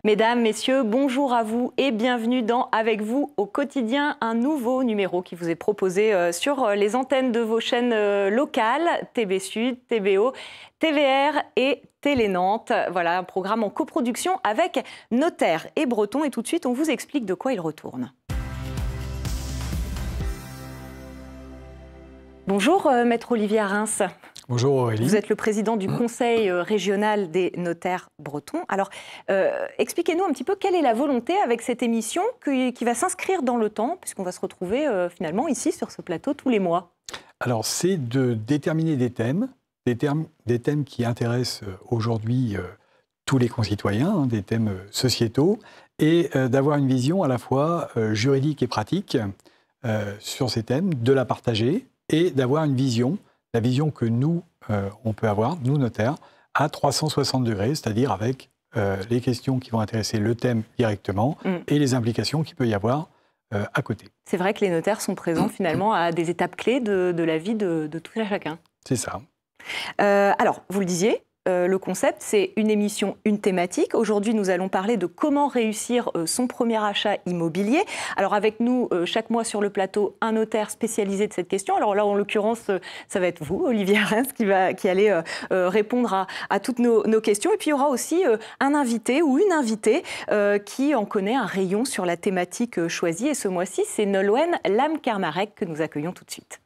Mesdames, messieurs, bonjour à vous et bienvenue dans Avec vous au quotidien, un nouveau numéro qui vous est proposé sur les antennes de vos chaînes locales, TB Sud, TBO, TVR et Télé Nantes. Voilà un programme en coproduction avec Notaire et Breton. Et tout de suite, on vous explique de quoi il retourne. Bonjour, Maître Olivier Arins. Bonjour Aurélie. Vous êtes le président du Conseil régional des notaires bretons. Alors, expliquez-nous un petit peu quelle est la volonté avec cette émission qui va s'inscrire dans le temps, puisqu'on va se retrouver finalement ici sur ce plateau tous les mois. Alors, c'est de déterminer des thèmes qui intéressent aujourd'hui tous les concitoyens, des thèmes sociétaux, et d'avoir une vision à la fois juridique et pratique sur ces thèmes, de la partager et d'avoir une vision. La vision que nous, on peut avoir, nous notaires, à 360 degrés, c'est-à-dire avec les questions qui vont intéresser le thème directement et les implications qu'il peut y avoir à côté. C'est vrai que les notaires sont présents finalement à des étapes clés de la vie de tout un chacun. C'est ça. Alors, vous le disiez, le concept, c'est une émission, une thématique. Aujourd'hui, nous allons parler de comment réussir son premier achat immobilier. Alors, avec nous, chaque mois sur le plateau, un notaire spécialisé de cette question. Alors là, en l'occurrence, ça va être vous, Olivier Arins, qui allez répondre à toutes nos questions. Et puis, il y aura aussi un invité ou une invitée qui en connaît un rayon sur la thématique choisie. Et ce mois-ci, c'est Nolwenn Lam-Kermarek que nous accueillons tout de suite.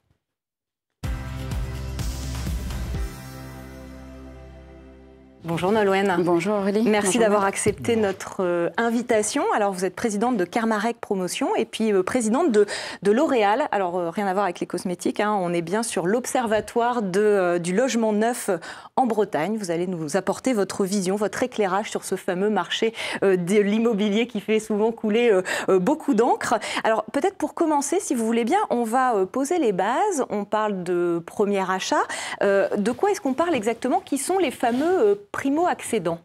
Bonjour Nolwenn. Bonjour Aurélie. Merci d'avoir accepté notre invitation. Alors vous êtes présidente de Kermarek Promotion et puis présidente de L'Oréal. Alors rien à voir avec les cosmétiques, hein. On est bien sur l'Observatoire du logement neuf en Bretagne. Vous allez nous apporter votre vision, votre éclairage sur ce fameux marché de l'immobilier qui fait souvent couler beaucoup d'encre. Alors peut-être pour commencer, si vous voulez bien, on va poser les bases. On parle de premier achat. De quoi est-ce qu'on parle exactement? Qui sont les fameux primo-accédants?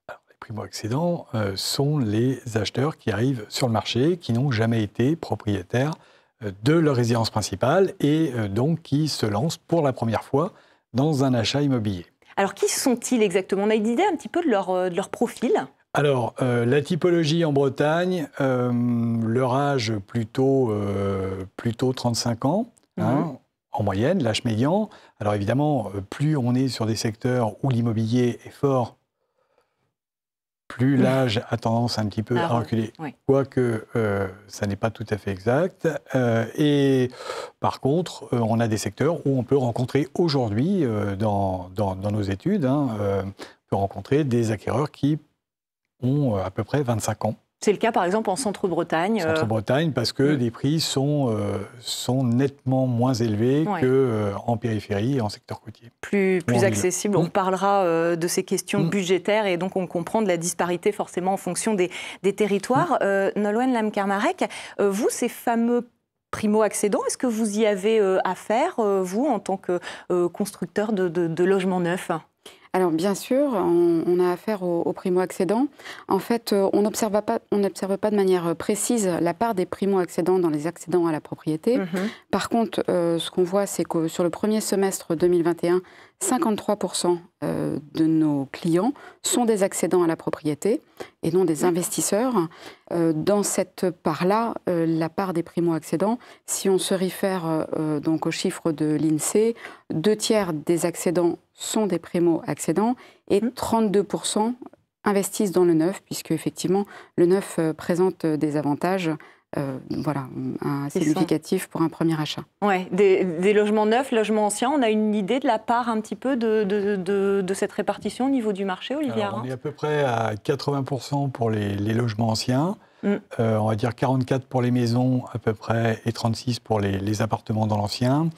Les primo-accédants sont les acheteurs qui arrivent sur le marché, qui n'ont jamais été propriétaires de leur résidence principale et donc qui se lancent pour la première fois dans un achat immobilier. Alors, qui sont-ils exactement? On a une idée un petit peu de leur profil? Alors, la typologie en Bretagne, leur âge plutôt 35 ans, hein, en moyenne, l'âge médian. Alors évidemment, plus on est sur des secteurs où l'immobilier est fort, plus l'âge a tendance un petit peu à reculer. Oui. Quoique, ça n'est pas tout à fait exact. Et par contre, on a des secteurs où on peut rencontrer aujourd'hui, dans nos études, on peut rencontrer des acquéreurs qui ont à peu près 25 ans. C'est le cas, par exemple, en Centre-Bretagne. Centre-Bretagne, parce que les prix sont nettement moins élevés qu'en périphérie et en secteur côtier. Plus accessible. On parlera de ces questions budgétaires et donc on comprend de la disparité forcément en fonction des territoires. Nolwenn Lam-Kermarek, vous, ces fameux primo-accédants, est-ce que vous y avez affaire, vous, en tant que constructeur de logements neufs? Alors bien sûr, on a affaire aux primo-accédants. En fait, on n'observe pas de manière précise la part des primo-accédants dans les accédants à la propriété. Par contre, ce qu'on voit, c'est que sur le premier semestre 2021, 53% de nos clients sont des accédants à la propriété et non des investisseurs. Dans cette part-là, la part des primo-accédants, si on se réfère donc aux chiffres de l'INSEE, 2/3 des accédants sont des primo-accédants et 32% investissent dans le neuf, puisque effectivement le neuf présente des avantages significatifs pour un premier achat. Ouais, des logements neufs, logements anciens, on a une idée de la part un petit peu de cette répartition au niveau du marché, Olivier Arins? On est à peu près à 80% pour les logements anciens, on va dire 44% pour les maisons à peu près et 36% pour les appartements dans l'ancien.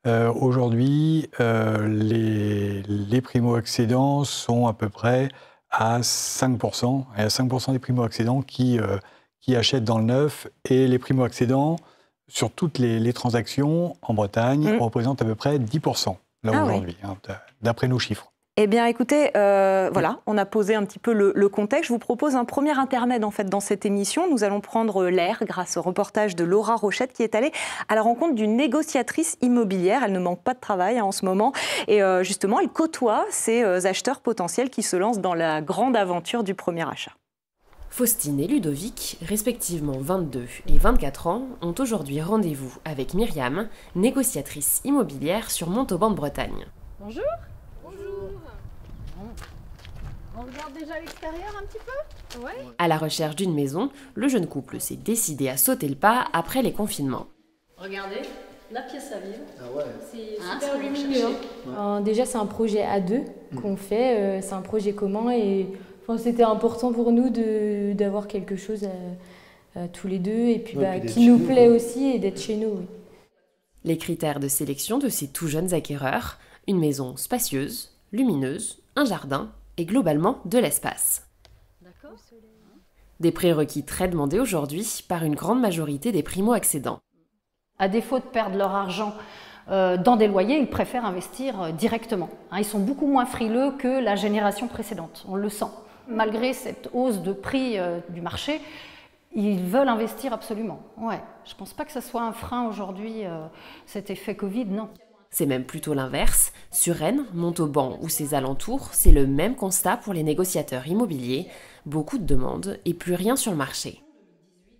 Aujourd'hui, les primo-accédants sont à peu près à 5%. Il y a 5% des primo-accédants qui achètent dans le neuf. Et les primo-accédants, sur toutes les transactions en Bretagne, représentent à peu près 10% aujourd'hui, d'après nos chiffres. Eh bien, écoutez, voilà, on a posé un petit peu le contexte. Je vous propose un premier intermède en fait dans cette émission. Nous allons prendre l'air grâce au reportage de Laura Rochette qui est allée à la rencontre d'une négociatrice immobilière. Elle ne manque pas de travail en ce moment et justement, elle côtoie ces acheteurs potentiels qui se lancent dans la grande aventure du premier achat. Faustine et Ludovic, respectivement 22 et 24 ans, ont aujourd'hui rendez-vous avec Myriam, négociatrice immobilière sur Montauban de Bretagne. Bonjour. Bonjour. On regarde déjà l'extérieur un petit peu? Ouais. À la recherche d'une maison, le jeune couple s'est décidé à sauter le pas après les confinements. Regardez, la pièce à vivre. Ah ouais. C'est super lumineux. Ouais. Déjà, c'est un projet à deux qu'on fait, c'est un projet commun et enfin, c'était important pour nous d'avoir quelque chose à tous les deux et puis, qui nous plaît aussi et d'être chez nous. Oui. Les critères de sélection de ces tout jeunes acquéreurs, une maison spacieuse, lumineuse, un jardin et globalement de l'espace. Des prérequis très demandés aujourd'hui par une grande majorité des primo-accédants. À défaut de perdre leur argent dans des loyers, ils préfèrent investir directement. Ils sont beaucoup moins frileux que la génération précédente, on le sent. Malgré cette hausse de prix du marché, ils veulent investir absolument. Ouais, je ne pense pas que ce soit un frein aujourd'hui, cet effet Covid, non. C'est même plutôt l'inverse. Sur Rennes, Montauban ou ses alentours, c'est le même constat pour les négociateurs immobiliers. Beaucoup de demandes et plus rien sur le marché.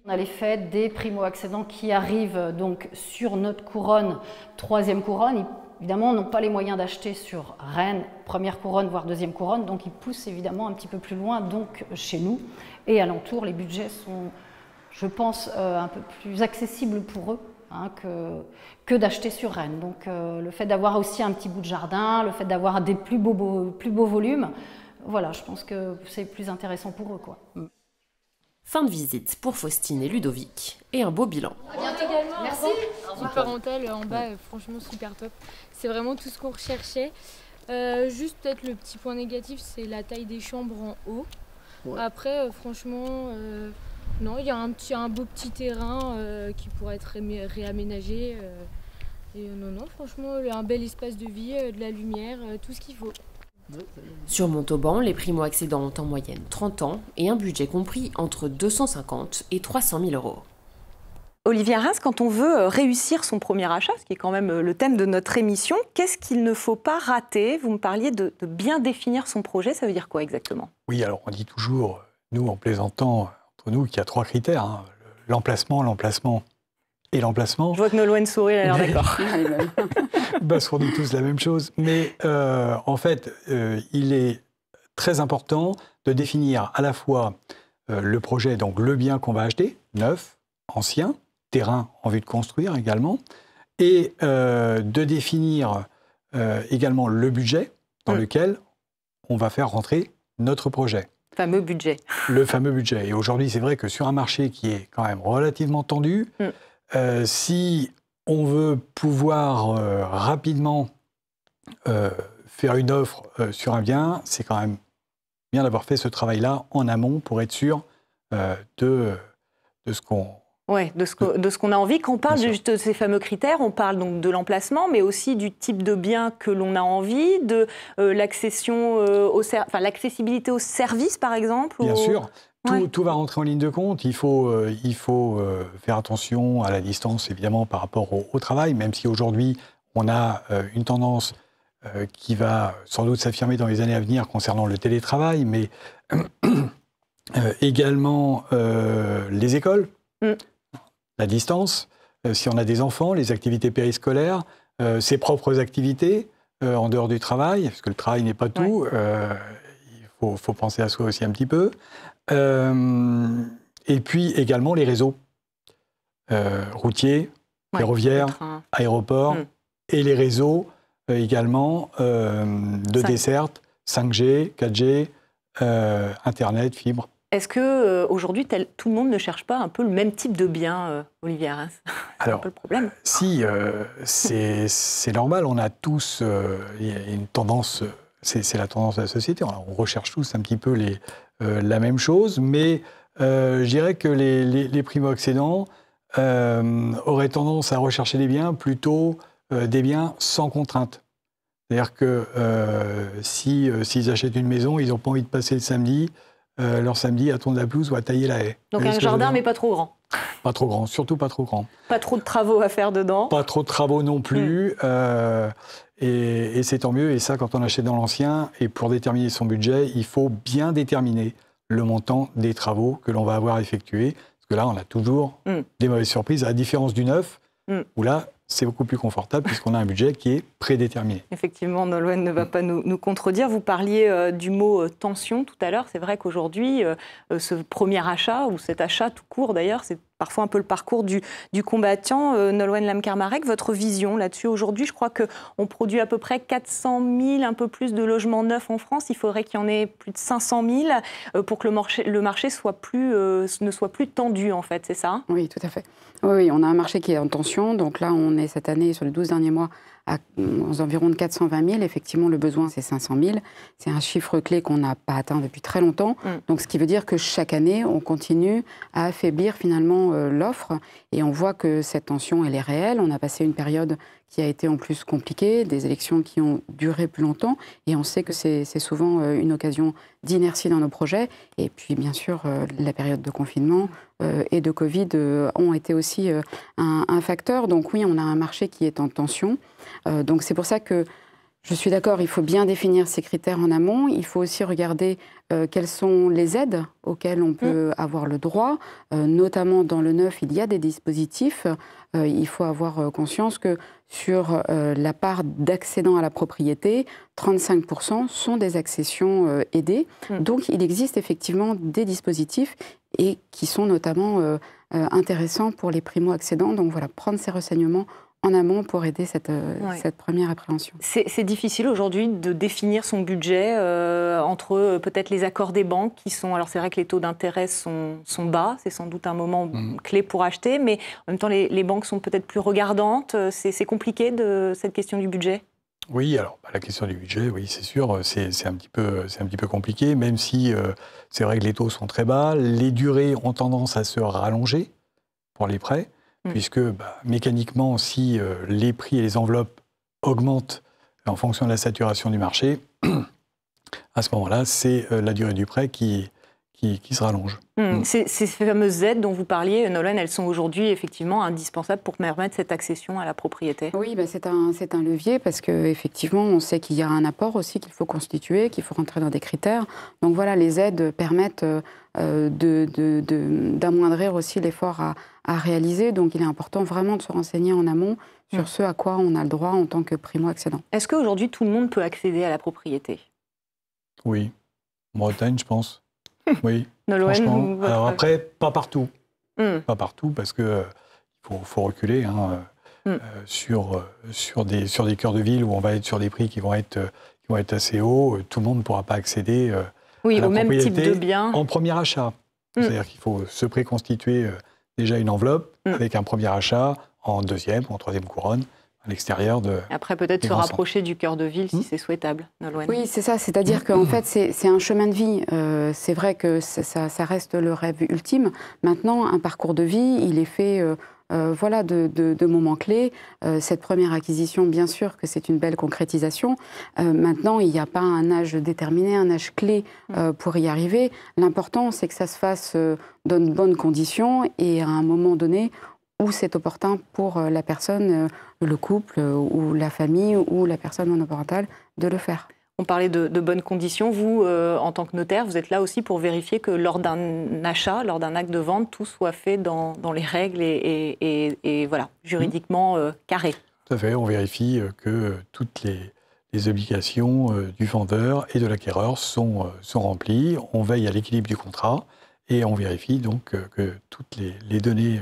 On a l'effet des primo-accédants qui arrivent donc sur notre couronne, troisième couronne. Évidemment, n'ont pas les moyens d'acheter sur Rennes, première couronne, voire deuxième couronne, donc ils poussent évidemment un petit peu plus loin, donc chez nous. Et alentour, les budgets sont, je pense, un peu plus accessibles pour eux que d'acheter sur Rennes. Donc le fait d'avoir aussi un petit bout de jardin, le fait d'avoir des plus beaux volumes, voilà, je pense que c'est plus intéressant pour eux, quoi. Fin de visite pour Faustine et Ludovic et un beau bilan. À bientôt également. Merci. Parental en bas, franchement super top. C'est vraiment tout ce qu'on recherchait. Juste peut-être le petit point négatif, c'est la taille des chambres en haut. Ouais. Après, franchement, non, il y a un beau petit terrain qui pourrait être réaménagé. Et non, franchement, un bel espace de vie, de la lumière, tout ce qu'il faut. Sur Montauban, les primo-accédants ont en moyenne 30 ans et un budget compris entre 250 et 300 000 euros. Olivier Arens, quand on veut réussir son premier achat, ce qui est quand même le thème de notre émission, qu'est-ce qu'il ne faut pas rater? Vous me parliez de bien définir son projet, ça veut dire quoi exactement? Oui, alors on dit toujours, nous en plaisantant entre nous, qu'il y a 3 critères, hein, l'emplacement et l'emplacement. Je vois que Nolwenn sourit, elle a l'air d'accord. Parce qu'on dit tous la même chose. Mais en fait, il est très important de définir à la fois le projet, donc le bien qu'on va acheter, neuf, ancien, terrain en vue de construire également, et de définir également le budget dans lequel on va faire rentrer notre projet. Fameux budget. Le fameux budget. Et aujourd'hui, c'est vrai que sur un marché qui est quand même relativement tendu, si on veut pouvoir rapidement faire une offre sur un bien, c'est quand même bien d'avoir fait ce travail-là en amont pour être sûr de ce qu'on... Oui, de ce qu'on a envie. Quand on parle juste de ces fameux critères, on parle donc de l'emplacement, mais aussi du type de bien que l'on a envie, de l'accessibilité aux services, par exemple. Bien sûr. Tout va rentrer en ligne de compte. Il faut faire attention à la distance, évidemment, par rapport au travail, même si aujourd'hui, on a une tendance qui va sans doute s'affirmer dans les années à venir concernant le télétravail, mais également les écoles, la distance, si on a des enfants, les activités périscolaires, ses propres activités en dehors du travail, parce que le travail n'est pas tout, il faut penser à soi aussi un petit peu. Et puis également les réseaux routiers, ferroviaires, aéroports, et les réseaux également de desserte, 5G, 4G, Internet, fibre. Est-ce qu'aujourd'hui, tout le monde ne cherche pas un peu le même type de bien, Olivier Arens? C'est un peu le problème. Si, c'est normal, on a tous y a une tendance, c'est la tendance de la société, on recherche tous un petit peu la même chose, mais je dirais que les primo-accédants auraient tendance à rechercher des biens plutôt des biens sans contrainte. C'est-à-dire que s'ils achètent une maison, ils n'ont pas envie de passer le samedi, leur samedi à tondre la pelouse ou à tailler la haie. Donc un jardin, mais pas trop grand. Pas trop grand, surtout pas trop grand. Pas trop de travaux à faire dedans. Pas trop de travaux non plus. Et c'est tant mieux. Et ça, quand on achète dans l'ancien, et pour déterminer son budget, il faut bien déterminer le montant des travaux que l'on va avoir effectués. Parce que là, on a toujours des mauvaises surprises, à la différence du neuf, où là, c'est beaucoup plus confortable puisqu'on a un budget qui est prédéterminé. Effectivement, Nolwenn ne va pas nous contredire. Vous parliez du mot tension tout à l'heure. C'est vrai qu'aujourd'hui, ce premier achat, ou cet achat tout court d'ailleurs, c'est parfois un peu le parcours du combattant. Nolwenn Lamkarmarek, votre vision là-dessus aujourd'hui, je crois qu'on produit à peu près 400 000, un peu plus de logements neufs en France. Il faudrait qu'il y en ait plus de 500 000 pour que le marché ne soit plus tendu, en fait, c'est ça? Oui, tout à fait. Oui, on a un marché qui est en tension. Donc là, on est cette année, sur les 12 derniers mois, aux environs de 420 000. Effectivement, le besoin, c'est 500 000. C'est un chiffre clé qu'on n'a pas atteint depuis très longtemps. Donc, ce qui veut dire que chaque année, on continue à affaiblir finalement l'offre. Et on voit que cette tension, elle est réelle. On a passé une période qui a été en plus compliquée, des élections qui ont duré plus longtemps. Et on sait que c'est souvent une occasion d'inertie dans nos projets. Et puis, bien sûr, la période de confinement et de Covid ont été aussi un facteur. Donc oui, on a un marché qui est en tension. Donc c'est pour ça que je suis d'accord, il faut bien définir ces critères en amont. Il faut aussi regarder quelles sont les aides auxquelles on peut avoir le droit. Notamment dans le neuf, il y a des dispositifs. Il faut avoir conscience que sur la part d'accédants à la propriété, 35% sont des accessions aidées. Donc il existe effectivement des dispositifs et qui sont notamment intéressants pour les primo-accédants. Donc voilà, prendre ces renseignements en amont pour aider cette première appréhension. C'est difficile aujourd'hui de définir son budget entre peut-être les accords des banques qui sont... Alors c'est vrai que les taux d'intérêt sont bas, c'est sans doute un moment clé pour acheter, mais en même temps les banques sont peut-être plus regardantes. C'est compliqué cette question du budget? Oui, alors la question du budget, oui, c'est sûr, c'est un petit peu compliqué, même si c'est vrai que les taux sont très bas, les durées ont tendance à se rallonger pour les prêts, puisque mécaniquement, si les prix et les enveloppes augmentent en fonction de la saturation du marché, à ce moment-là, c'est la durée du prêt qui se rallonge. Ces fameuses aides dont vous parliez, Nolwenn, elles sont aujourd'hui effectivement indispensables pour permettre cette accession à la propriété. Oui, c'est un levier parce qu'effectivement, on sait qu'il y a un apport aussi qu'il faut constituer, qu'il faut rentrer dans des critères. Donc voilà, les aides permettent d'amoindrir aussi l'effort à réaliser. Donc il est important vraiment de se renseigner en amont sur ce à quoi on a le droit en tant que primo-accédant. Est-ce qu'aujourd'hui, tout le monde peut accéder à la propriété? Oui. En Bretagne, je pense. Oui, Nolwenn, alors après, pas partout. Pas partout, parce qu'il faut reculer sur des cœurs de ville où on va être sur des prix qui vont être assez hauts. Tout le monde ne pourra pas accéder à la au même propriété type de bien. En premier achat. C'est-à-dire qu'il faut se préconstituer déjà une enveloppe avec un premier achat en deuxième ou en troisième couronne. À l'extérieur de... Après, peut-être se rapprocher du cœur de ville si c'est souhaitable, Nolwenn. Oui, c'est ça. C'est-à-dire qu'en fait, c'est un chemin de vie. C'est vrai que ça reste le rêve ultime. Maintenant, un parcours de vie, il est fait de moments clés. Cette première acquisition, bien sûr que c'est une belle concrétisation. Maintenant, il n'y a pas un âge déterminé, un âge clé pour y arriver. L'important, c'est que ça se fasse dans de bonnes conditions et à un moment donné où c'est opportun pour la personne, le couple ou la famille ou la personne monoparentale de le faire. On parlait de bonnes conditions. Vous, en tant que notaire, vous êtes là aussi pour vérifier que lors d'un achat, lors d'un acte de vente, tout soit fait dans les règles et voilà, juridiquement carré. Tout à fait. On vérifie que toutes les obligations du vendeur et de l'acquéreur sont remplies. On veille à l'équilibre du contrat et on vérifie donc que toutes les données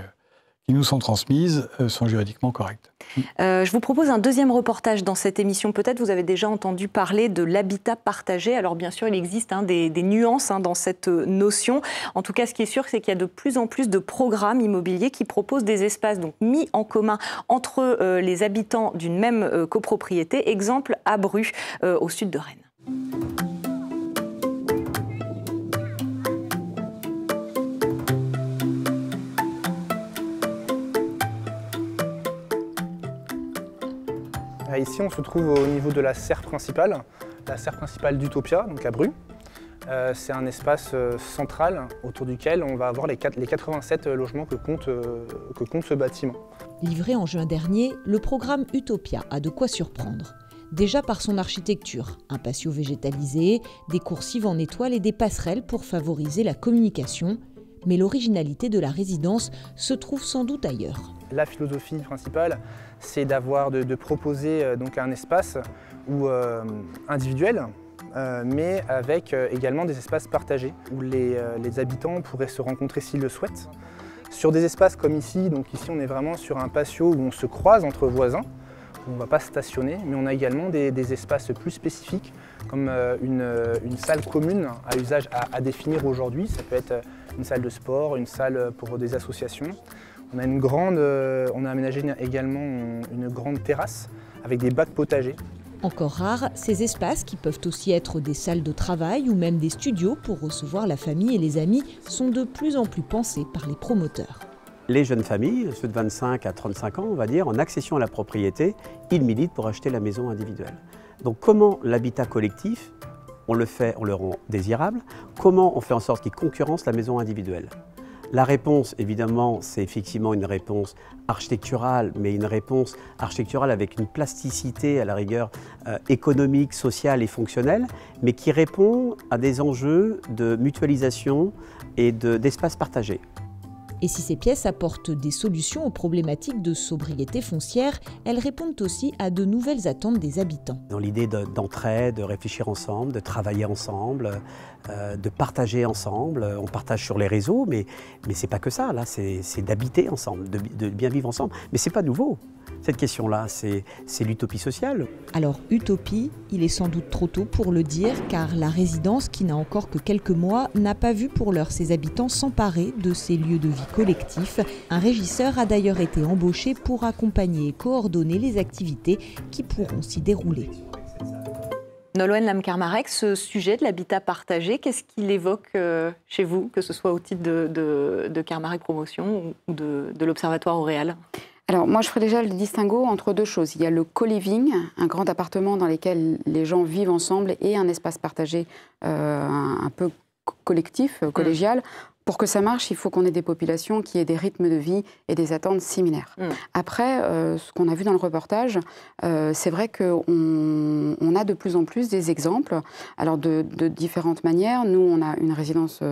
qui nous sont transmises sont juridiquement correctes. Je vous propose un deuxième reportage dans cette émission. Peut-être vous avez déjà entendu parler de l'habitat partagé. Alors bien sûr, il existe des nuances dans cette notion. En tout cas, ce qui est sûr, c'est qu'il y a de plus en plus de programmes immobiliers qui proposent des espaces donc, mis en commun entre les habitants d'une même copropriété. Exemple à Bru, au sud de Rennes. Ici, on se trouve au niveau de la serre principale d'Utopia, donc à Bru. C'est un espace central autour duquel on va avoir les 87 logements que compte ce bâtiment. Livré en juin dernier, le programme Utopia a de quoi surprendre. déjà par son architecture, un patio végétalisé, des coursives en étoiles et des passerelles pour favoriser la communication. Mais l'originalité de la résidence se trouve sans doute ailleurs. La philosophie principale, c'est de proposer donc un espace individuel, mais avec également des espaces partagés, où les habitants pourraient se rencontrer s'ils le souhaitent. Sur des espaces comme ici, donc ici on est vraiment sur un patio où on se croise entre voisins, où on ne va pas stationner, mais on a également des espaces plus spécifiques, comme une salle commune à usage à définir aujourd'hui. Ça peut être une salle de sport, une salle pour des associations. On a aménagé également une grande terrasse avec des bacs potagers. Encore rares, ces espaces, qui peuvent aussi être des salles de travail ou même des studios pour recevoir la famille et les amis, sont de plus en plus pensés par les promoteurs. Les jeunes familles, ceux de 25 à 35 ans, on va dire, en accession à la propriété, ils militent pour acheter la maison individuelle. Donc comment l'habitat collectif, on le rend désirable? Comment on fait en sorte qu'il concurrence la maison individuelle? La réponse, évidemment, c'est effectivement une réponse architecturale, mais une réponse architecturale avec une plasticité, à la rigueur, économique, sociale et fonctionnelle, mais qui répond à des enjeux de mutualisation et d'espace partagé. Et si ces pièces apportent des solutions aux problématiques de sobriété foncière, elles répondent aussi à de nouvelles attentes des habitants. Dans l'idée d'entraide, de réfléchir ensemble, de travailler ensemble, de partager ensemble. On partage sur les réseaux, mais c'est pas que ça. Là, c'est d'habiter ensemble, de bien vivre ensemble. Mais c'est pas nouveau. Cette question-là, c'est l'utopie sociale. Alors, utopie, il est sans doute trop tôt pour le dire, car la résidence, qui n'a encore que quelques mois, n'a pas vu pour l'heure ses habitants s'emparer de ces lieux de vie collectifs. Un régisseur a d'ailleurs été embauché pour accompagner et coordonner les activités qui pourront s'y dérouler. Nolwenn Lam-Karmarek, ce sujet de l'habitat partagé, qu'est-ce qu'il évoque chez vous, que ce soit au titre de Karmarek Promotion ou de l'Observatoire Auréal ? Alors moi je ferais déjà le distinguo entre deux choses. Il y a le co-living, un grand appartement dans lequel les gens vivent ensemble, et un espace partagé un peu collectif, collégial. Pour que ça marche, il faut qu'on ait des populations qui aient des rythmes de vie et des attentes similaires. Après, ce qu'on a vu dans le reportage, c'est vrai qu'on a de plus en plus des exemples, alors de différentes manières. Nous, on a une résidence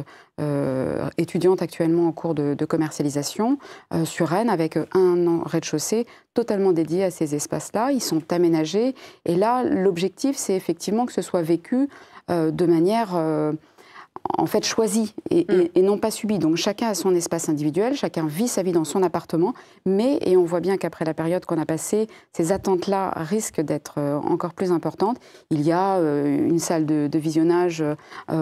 étudiante actuellement en cours de commercialisation sur Rennes, avec un rez-de-chaussée totalement dédié à ces espaces-là. Ils sont aménagés. Et là, l'objectif, c'est effectivement que ce soit vécu de manière... en fait choisi et non pas subi. Donc chacun a son espace individuel, chacun vit sa vie dans son appartement, et on voit bien qu'après la période qu'on a passée, ces attentes-là risquent d'être encore plus importantes. Il y a une salle de visionnage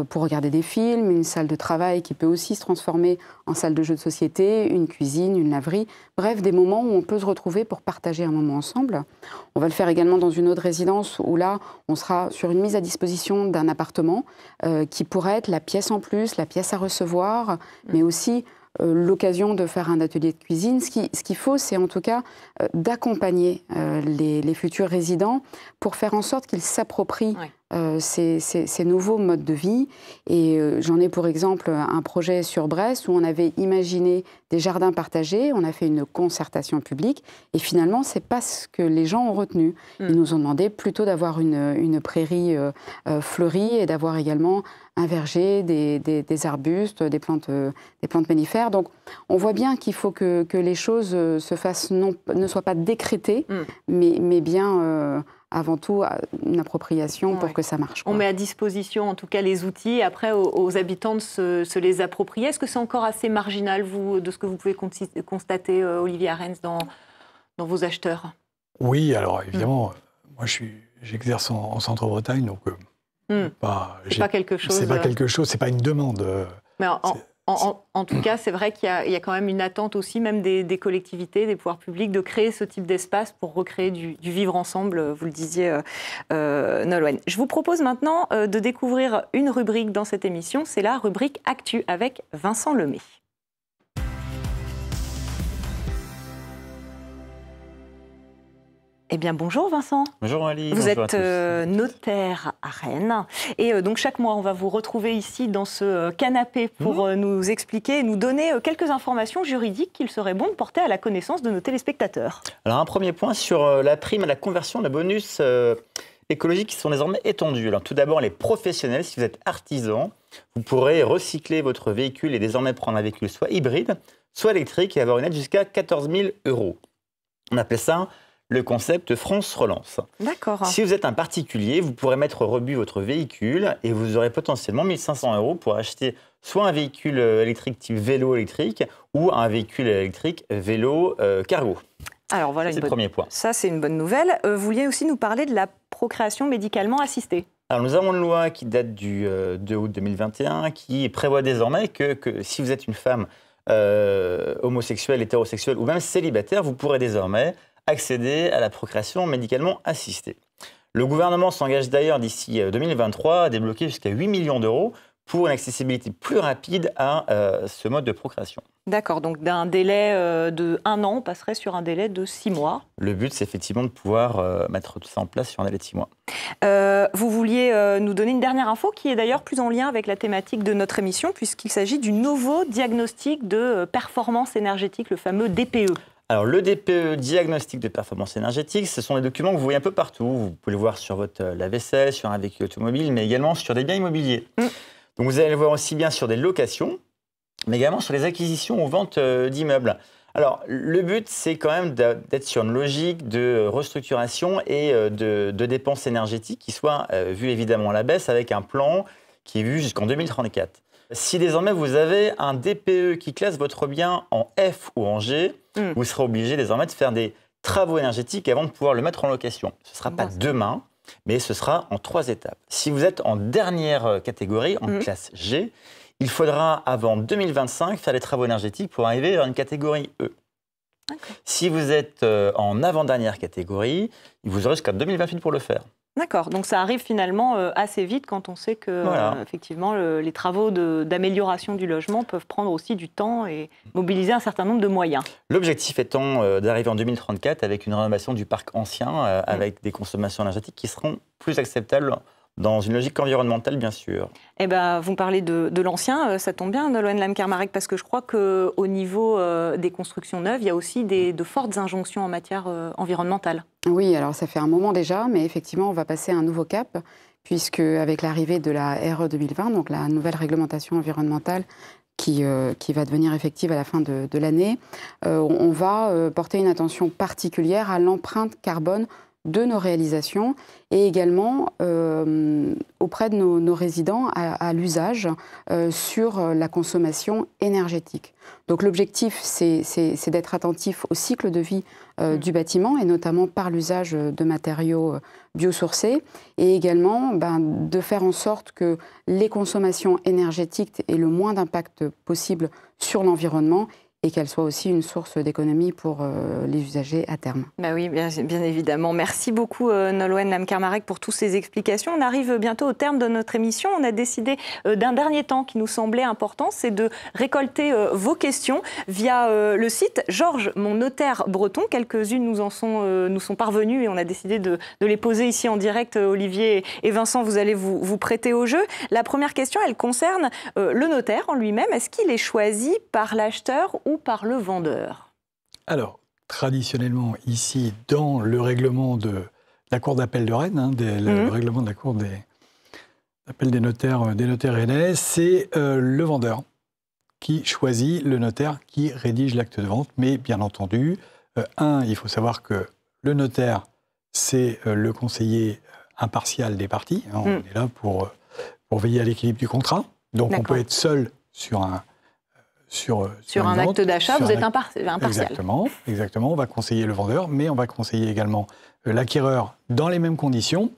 pour regarder des films, une salle de travail qui peut aussi se transformer en salle de jeux de société, une cuisine, une laverie, bref, des moments où on peut se retrouver pour partager un moment ensemble. On va le faire également dans une autre résidence où là, on sera sur une mise à disposition d'un appartement qui pourrait être la pièce en plus, la pièce à recevoir, mais aussi l'occasion de faire un atelier de cuisine. Ce qu'il faut, c'est en tout cas d'accompagner les futurs résidents pour faire en sorte qu'ils s'approprient ces nouveaux modes de vie. Et j'en ai pour exemple un projet sur Brest où on avait imaginé des jardins partagés, on a fait une concertation publique et finalement, c'est pas ce que les gens ont retenu. Ils nous ont demandé plutôt d'avoir une prairie fleurie et d'avoir également un verger, des arbustes, des plantes mellifères. Donc, on voit bien qu'il faut que les choses se fassent, ne soient pas décrétées, mais bien avant tout une appropriation pour que ça marche. On met à disposition en tout cas les outils, après aux habitants de se les approprier. Est-ce que c'est encore assez marginal, vous, de ce que vous pouvez constater, Olivier Arens, dans vos acheteurs? Oui, alors évidemment, moi j'exerce en Centre-Bretagne, donc c'est pas quelque chose. C'est pas quelque chose, c'est pas une demande. Mais en tout cas, c'est vrai qu'il y a quand même une attente aussi, même des collectivités, des pouvoirs publics, de créer ce type d'espace pour recréer du vivre ensemble, vous le disiez, Nolwenn. Je vous propose maintenant de découvrir une rubrique dans cette émission, c'est la rubrique Actu avec Vincent Lemay. Eh bien, bonjour Vincent. Bonjour Ali. Vous bonjour êtes notaire à Rennes. Et donc, chaque mois, on va vous retrouver ici dans ce canapé pour nous expliquer et nous donner quelques informations juridiques qu'il serait bon de porter à la connaissance de nos téléspectateurs. Alors, un premier point sur la prime à la conversion, le bonus écologiques qui sont désormais étendus. Alors, tout d'abord, les professionnels, si vous êtes artisan, vous pourrez recycler votre véhicule et désormais prendre un véhicule soit hybride, soit électrique et avoir une aide jusqu'à 14 000 €. On appelle ça le concept France Relance. D'accord. Si vous êtes un particulier, vous pourrez mettre au rebut votre véhicule et vous aurez potentiellement 1 500 € pour acheter soit un véhicule électrique type vélo électrique ou un véhicule électrique vélo cargo. Alors voilà, c'est le premier point. Ça, c'est une bonne nouvelle. Vous vouliez aussi nous parler de la procréation médicalement assistée. Alors, nous avons une loi qui date du 2 août 2021 qui prévoit désormais que si vous êtes une femme homosexuelle, hétérosexuelle ou même célibataire, vous pourrez désormais accéder à la procréation médicalement assistée. Le gouvernement s'engage d'ailleurs d'ici 2023 à débloquer jusqu'à 8 millions d'euros pour une accessibilité plus rapide à ce mode de procréation. D'accord, donc d'un délai de 1 an, on passerait sur un délai de 6 mois. Le but, c'est effectivement de pouvoir mettre tout ça en place sur un délai de 6 mois. Vous vouliez nous donner une dernière info qui est d'ailleurs plus en lien avec la thématique de notre émission, puisqu'il s'agit du nouveau diagnostic de performance énergétique, le fameux DPE. Alors, le DPE, diagnostic de performance énergétique, ce sont des documents que vous voyez un peu partout. Vous pouvez le voir sur votre lave-vaisselle, sur un véhicule automobile, mais également sur des biens immobiliers. Donc, vous allez le voir aussi bien sur des locations, mais également sur les acquisitions ou ventes d'immeubles. Alors, le but, c'est quand même d'être sur une logique de restructuration et de dépenses énergétiques qui soit vue évidemment à la baisse avec un plan qui est vu jusqu'en 2034. Si désormais vous avez un DPE qui classe votre bien en F ou en G, vous serez obligé désormais de faire des travaux énergétiques avant de pouvoir le mettre en location. Ce ne sera pas demain, mais ce sera en 3 étapes. Si vous êtes en dernière catégorie, en classe G, il faudra avant 2025 faire des travaux énergétiques pour arriver à une catégorie E. Si vous êtes en avant-dernière catégorie, vous aurez jusqu'à 2028 pour le faire. D'accord, donc ça arrive finalement assez vite quand on sait que effectivement, les travaux d'amélioration du logement peuvent prendre aussi du temps et mobiliser un certain nombre de moyens. L'objectif étant d'arriver en 2034 avec une rénovation du parc ancien, avec des consommations énergétiques qui seront plus acceptables dans une logique environnementale, bien sûr. Eh ben, vous parlez de l'ancien, ça tombe bien, Nolwenn Lam-Kermarrec, parce que je crois qu'au niveau des constructions neuves, il y a aussi de fortes injonctions en matière environnementale. Oui, alors ça fait un moment déjà, mais effectivement, on va passer à un nouveau cap, puisque avec l'arrivée de la RE 2020, donc la nouvelle réglementation environnementale, qui va devenir effective à la fin de l'année, on va porter une attention particulière à l'empreinte carbone de nos réalisations et également auprès de nos résidents à l'usage sur la consommation énergétique. Donc l'objectif, c'est d'être attentif au cycle de vie du bâtiment et notamment par l'usage de matériaux biosourcés et également de faire en sorte que les consommations énergétiques aient le moins d'impact possible sur l'environnement et qu'elle soit aussi une source d'économie pour les usagers à terme. Bah oui, bien évidemment. Merci beaucoup Nolwenn Lam-Kermarrec pour toutes ces explications. On arrive bientôt au terme de notre émission. On a décidé d'un dernier temps qui nous semblait important, c'est de récolter vos questions via le site Georges, mon notaire breton. Quelques-unes nous sont parvenues et on a décidé de les poser ici en direct. Olivier et Vincent, vous allez vous prêter au jeu. La première question, elle concerne le notaire en lui-même. Est-ce qu'il est choisi par l'acheteur ou par le vendeur? Alors, traditionnellement, ici, dans le règlement de la Cour d'appel de Rennes, le règlement de la Cour d'appel des notaires rennais, c'est le vendeur qui choisit le notaire qui rédige l'acte de vente. Mais bien entendu, il faut savoir que le notaire, c'est le conseiller impartial des parties. On est là pour veiller à l'équilibre du contrat. Donc, on peut être seul sur un acte d'achat, vous êtes impartial. Exactement. On va conseiller le vendeur, mais on va conseiller également l'acquéreur dans les mêmes conditions.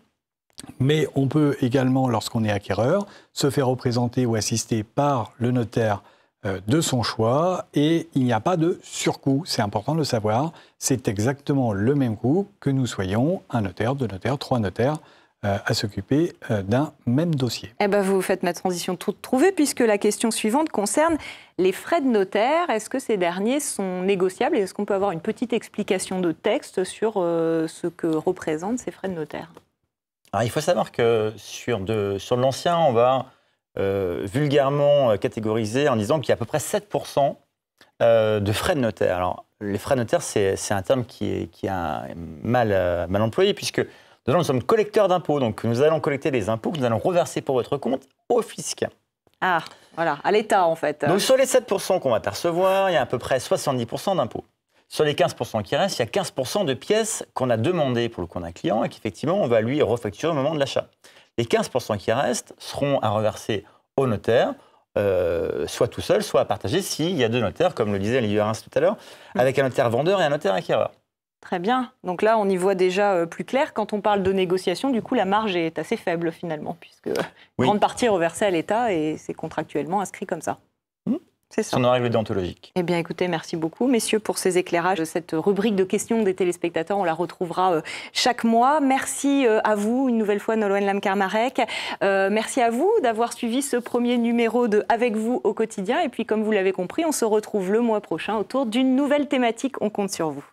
Mais on peut également, lorsqu'on est acquéreur, se faire représenter ou assister par le notaire de son choix. Et il n'y a pas de surcoût. C'est important de le savoir. C'est exactement le même coût que nous soyons un notaire, 2 notaires, 3 notaires à s'occuper d'un même dossier. Eh ben, vous faites ma transition toute trouvée, puisque la question suivante concerne les frais de notaire. Est-ce que ces derniers sont négociables et est-ce qu'on peut avoir une petite explication de texte sur ce que représentent ces frais de notaire? Alors, il faut savoir que sur l'ancien, on va vulgairement catégoriser en disant qu'il y a à peu près 7% de frais de notaire. Alors, les frais de notaire, c'est un terme qui est mal employé, puisque nous sommes collecteurs d'impôts. Donc, nous allons collecter les impôts que nous allons reverser pour votre compte au fisc. Ah, voilà, à l'État, en fait. Donc, sur les 7% qu'on va percevoir, il y a à peu près 70% d'impôts. Sur les 15% qui restent, il y a 15% de pièces qu'on a demandées pour le compte d'un client et qu'effectivement, on va lui refacturer au moment de l'achat. Les 15% qui restent seront à reverser au notaire, soit tout seul, soit à partager s'il y a deux notaires, comme le disait Olivier Reims tout à l'heure, avec un notaire vendeur et un notaire acquéreur. Très bien. Donc là, on y voit déjà plus clair. Quand on parle de négociation, du coup, la marge est assez faible finalement, puisque grande partie est reversée à l'État et c'est contractuellement inscrit comme ça. C'est ça. C'est nos règles déontologiques. Eh bien, écoutez, merci beaucoup, messieurs, pour ces éclairages. Cette rubrique de questions des téléspectateurs, on la retrouvera chaque mois. Merci à vous, une nouvelle fois, Nolwenn Lam-Karmarek. Merci à vous d'avoir suivi ce premier numéro de Avec vous au quotidien. Et puis, comme vous l'avez compris, on se retrouve le mois prochain autour d'une nouvelle thématique. On compte sur vous.